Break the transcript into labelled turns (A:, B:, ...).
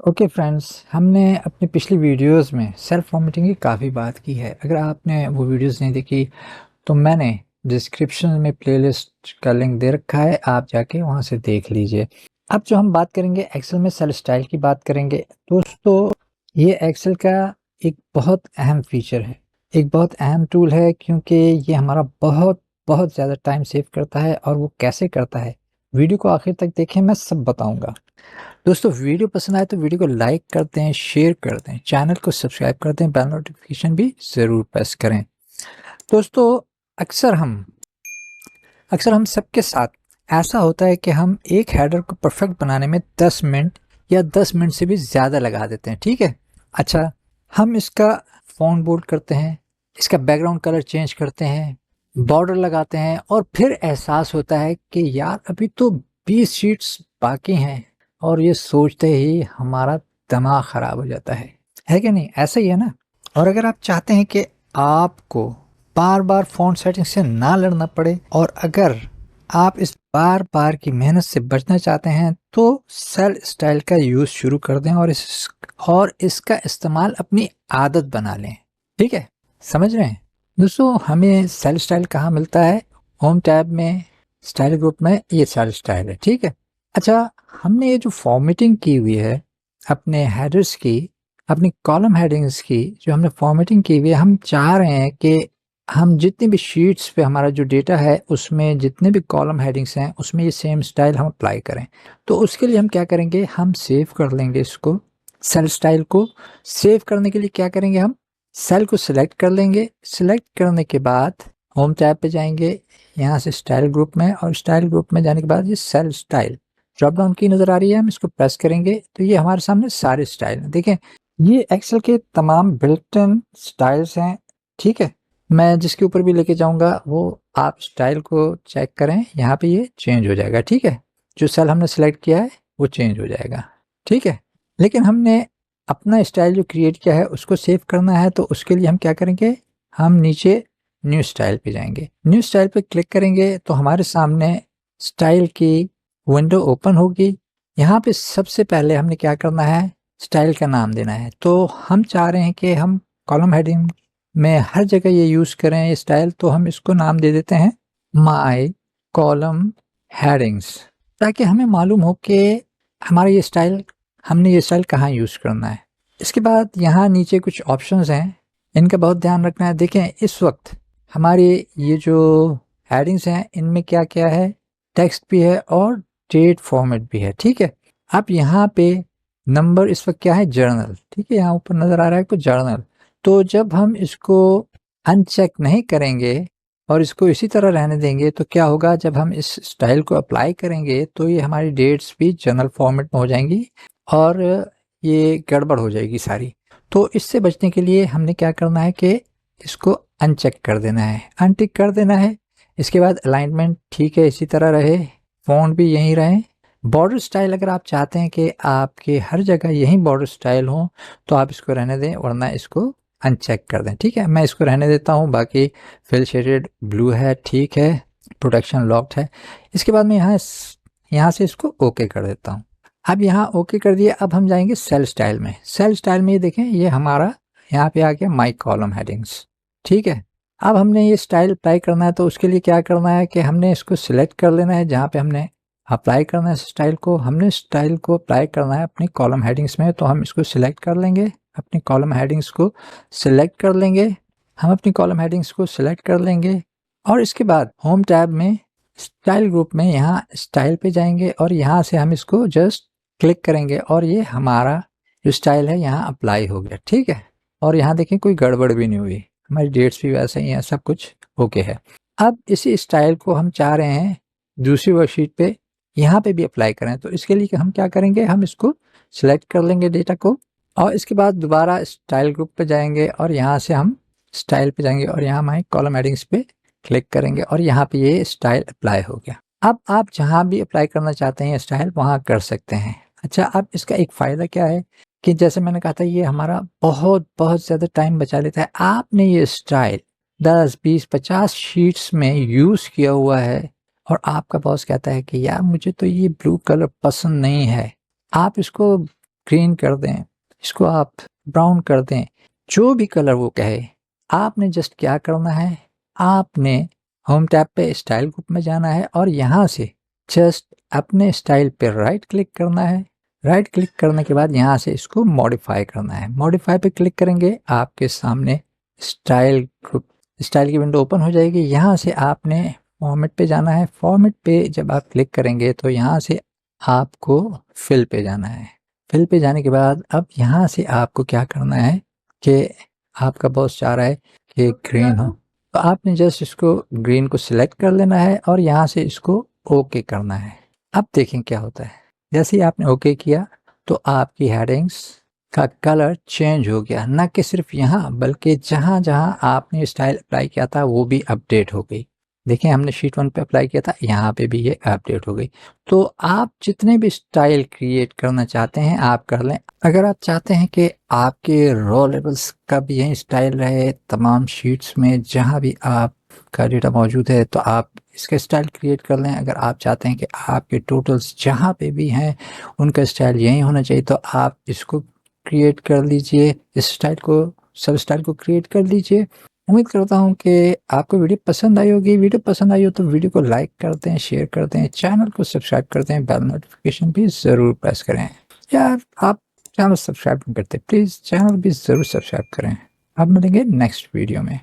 A: Okay friends, हमने अपनी पिछली वीडियोस में सेल्फ फॉर्मेटिंग की काफ़ी बात की है। अगर आपने वो वीडियोस नहीं देखी तो मैंने डिस्क्रिप्शन में प्लेलिस्ट का लिंक दे रखा है, आप जाके वहाँ से देख लीजिए। अब जो हम बात करेंगे एक्सेल में सेल स्टाइल की बात करेंगे। दोस्तों, ये एक्सेल का एक बहुत अहम फीचर है, एक बहुत अहम टूल है, क्योंकि ये हमारा बहुत बहुत ज़्यादा टाइम सेव करता है। और वो कैसे करता है, वीडियो को आखिर तक देखें, मैं सब बताऊँगा। दोस्तों, वीडियो पसंद आए तो वीडियो को लाइक कर दें, शेयर कर दें, चैनल को सब्सक्राइब कर दें, बेल नोटिफिकेशन भी ज़रूर प्रेस करें। दोस्तों, अक्सर हम अक्सर हम सबके साथ ऐसा होता है कि हम एक हेडर को परफेक्ट बनाने में 10 मिनट या 10 मिनट से भी ज़्यादा लगा देते हैं, ठीक है? अच्छा, हम इसका फ़ॉन्ट बोल्ड करते हैं, इसका बैकग्राउंड कलर चेंज करते हैं, बॉर्डर लगाते हैं और फिर एहसास होता है कि यार अभी तो 20 शीट्स बाकी हैं, और ये सोचते ही हमारा दिमाग ख़राब हो जाता है कि नहीं? ऐसा ही है ना? और अगर आप चाहते हैं कि आपको बार-बार फ़ॉन्ट सेटिंग से ना लड़ना पड़े, और अगर आप इस बार-बार की मेहनत से बचना चाहते हैं, तो सेल स्टाइल का यूज़ शुरू कर दें और इसका इस्तेमाल अपनी आदत बना लें। ठीक है? समझ रहे हैं? दोस्तों, हमें सेल स्टाइल कहाँ मिलता है? होम टैब में, स्टाइल ग्रुप में ये सेल स्टाइल है, ठीक है? अच्छा, हमने ये जो फॉर्मेटिंग की हुई है अपने हेडर्स की, अपनी कॉलम हेडिंग्स की जो हमने फॉर्मेटिंग की हुई है, हम चाह रहे हैं कि हम जितनी भी शीट्स पे हमारा जो डेटा है उसमें जितने भी कॉलम हेडिंग्स हैं उसमें ये सेम स्टाइल हम अप्लाई करें। तो उसके लिए हम क्या करेंगे, हम सेव कर लेंगे इसको, सेल स्टाइल को। सेव करने के लिए क्या करेंगे, हम सेल को सिलेक्ट कर लेंगे। सिलेक्ट करने के बाद होम टैब पे जाएंगे, यहाँ से स्टाइल ग्रुप में, और स्टाइल ग्रुप में जाने के बाद ये सेल स्टाइल ड्रॉप डाउन की नज़र आ रही है, हम इसको प्रेस करेंगे तो ये हमारे सामने सारे स्टाइल हैं। देखें, ये एक्सेल के तमाम बिल्ट इन स्टाइल्स हैं, ठीक है? मैं जिसके ऊपर भी लेके जाऊंगा वो आप स्टाइल को चेक करें, यहाँ पे ये चेंज हो जाएगा, ठीक है? जो सेल हमने सेलेक्ट किया है वो चेंज हो जाएगा, ठीक है? लेकिन हमने अपना स्टाइल जो क्रिएट किया है उसको सेव करना है, तो उसके लिए हम क्या करेंगे, हम नीचे न्यू स्टाइल पे जाएंगे। न्यू स्टाइल पे क्लिक करेंगे तो हमारे सामने स्टाइल की विंडो ओपन होगी। यहाँ पे सबसे पहले हमने क्या करना है, स्टाइल का नाम देना है। तो हम चाह रहे हैं कि हम कॉलम हेडिंग में हर जगह ये यूज़ करें ये स्टाइल, तो हम इसको नाम दे देते हैं माय कॉलम हेडिंग्स, ताकि हमें मालूम हो कि हमारा ये स्टाइल, हमने ये स्टाइल कहाँ यूज़ करना है। इसके बाद यहाँ नीचे कुछ ऑप्शंस हैं, इनका बहुत ध्यान रखना है। देखें, इस वक्त हमारी ये जो हेडिंग्स हैं इनमें क्या क्या है, टेक्स्ट भी है और डेट फॉर्मेट भी है, ठीक है? आप यहाँ पे नंबर इस वक्त क्या है, जर्नल, ठीक है? यहाँ ऊपर नज़र आ रहा है कुछ जर्नल। तो जब हम इसको अनचेक नहीं करेंगे और इसको इसी तरह रहने देंगे तो क्या होगा, जब हम इस स्टाइल को अप्लाई करेंगे तो ये हमारी डेट्स भी जनरल फॉर्मेट में हो जाएंगी और ये गड़बड़ हो जाएगी सारी। तो इससे बचने के लिए हमने क्या करना है कि इसको अनचेक कर देना है, अनटिक कर देना है। इसके बाद अलाइनमेंट ठीक है, इसी तरह रहे, फ़ॉन्ट भी यहीं रहे। बॉर्डर स्टाइल अगर आप चाहते हैं कि आपके हर जगह यही बॉर्डर स्टाइल हो तो आप इसको रहने दें, वरना इसको अनचेक कर दें, ठीक है? मैं इसको रहने देता हूँ। बाकी फिल शेडेड ब्लू है, ठीक है, प्रोटेक्शन लॉक्ड है। इसके बाद मैं यहाँ से इसको ओके कर देता हूँ। अब यहाँ ओके कर दिए, अब हम जाएंगे सेल स्टाइल में। सेल स्टाइल में ये देखें, ये हमारा यहाँ पे आ गया माई कॉलम हेडिंग्स, ठीक है? अब हमने ये स्टाइल अप्लाई करना है, तो उसके लिए क्या करना है कि हमने इसको सिलेक्ट कर लेना है जहाँ पे हमने अप्लाई करना है स्टाइल को। हमने स्टाइल को अप्लाई करना है अपनी कॉलम हेडिंग्स में, तो हम इसको सिलेक्ट कर लेंगे, अपनी कॉलम हेडिंग्स को सिलेक्ट कर लेंगे। हम अपनी कॉलम हेडिंग्स को सिलेक्ट कर लेंगे और इसके बाद होम टैब में स्टाइल ग्रुप में यहाँ स्टाइल पे जाएंगे और यहाँ से हम इसको जस्ट क्लिक करेंगे और ये हमारा जो स्टाइल है यहाँ अप्लाई हो गया, ठीक है? और यहाँ देखें, कोई गड़बड़ भी नहीं हुई, हमारी डेट्स भी वैसे ही हैं, सब कुछ ओके है। अब इसी स्टाइल को हम चाह रहे हैं दूसरी वर्कशीट पे यहाँ पे भी अप्लाई करें, तो इसके लिए हम क्या करेंगे, हम इसको सिलेक्ट कर लेंगे डेटा को और इसके बाद दोबारा स्टाइल ग्रुप पे जाएंगे और यहाँ से हम स्टाइल पे जाएंगे और यहाँ हमारे कॉलम हेडिंग्स पे क्लिक करेंगे और यहाँ पे ये स्टाइल अप्लाई हो गया। अब आप जहाँ भी अप्लाई करना चाहते हैं स्टाइल, वहाँ कर सकते हैं। अच्छा, अब इसका एक फ़ायदा क्या है कि जैसे मैंने कहा था, ये हमारा बहुत बहुत ज़्यादा टाइम बचा लेता है। आपने ये स्टाइल 10, 20, 50 शीट्स में यूज़ किया हुआ है और आपका बॉस कहता है कि यार मुझे तो ये ब्लू कलर पसंद नहीं है। आप इसको ग्रीन कर दें, इसको आप ब्राउन कर दें, जो भी कलर वो कहे। आपने जस्ट क्या करना है, आपने होम टैब पे स्टाइल ग्रुप में जाना है और यहाँ से जस्ट अपने स्टाइल पे राइट क्लिक करना है। राइट क्लिक करने के बाद यहाँ से इसको मॉडिफाई करना है। मॉडिफाई पे क्लिक करेंगे, आपके सामने स्टाइल ग्रुप, स्टाइल की विंडो ओपन हो जाएगी। यहाँ से आपने फॉर्मेट पे जाना है। फॉर्मेट पे जब आप क्लिक करेंगे तो यहाँ से आपको फिल पे जाना है। फिल पे जाने के बाद अब यहाँ से आपको क्या करना है कि आपका बॉस चाह रहा है कि ग्रीन हो, तो आपने जस्ट इसको ग्रीन को सिलेक्ट कर लेना है और यहाँ से इसको ओके करना है। अब देखें क्या होता है। जैसे ही आपने ओके किया तो आपकी हेडिंग्स का कलर चेंज हो गया। ना कि सिर्फ यहाँ बल्कि जहाँ जहाँ आपने स्टाइल अप्लाई किया था वो भी अपडेट हो गई। देखिए हमने शीट 1 पे अप्लाई किया था, यहाँ पे भी ये अपडेट हो गई। तो आप जितने भी स्टाइल क्रिएट करना चाहते हैं आप कर लें। अगर आप चाहते हैं कि आपके रो लेवल्स का भी यही स्टाइल रहे तमाम शीट्स में जहाँ भी आपका डेटा मौजूद है, तो आप इसका स्टाइल क्रिएट कर लें। अगर आप चाहते हैं कि आपके टोटल्स जहाँ पे भी हैं उनका स्टाइल यही होना चाहिए, तो आप इसको क्रिएट कर लीजिए, इस स्टाइल को, सब स्टाइल को क्रिएट कर लीजिए। उम्मीद करता हूँ कि आपको वीडियो पसंद आई होगी। वीडियो पसंद आई हो तो वीडियो को लाइक कर दें, शेयर कर दें, चैनल को सब्सक्राइब कर दें, बेल नोटिफिकेशन भी ज़रूर प्रेस करें। यार आप चैनल सब्सक्राइब नहीं करते, प्लीज़ चैनल भी ज़रूर सब्सक्राइब करें। अब मिलेंगे नेक्स्ट वीडियो में।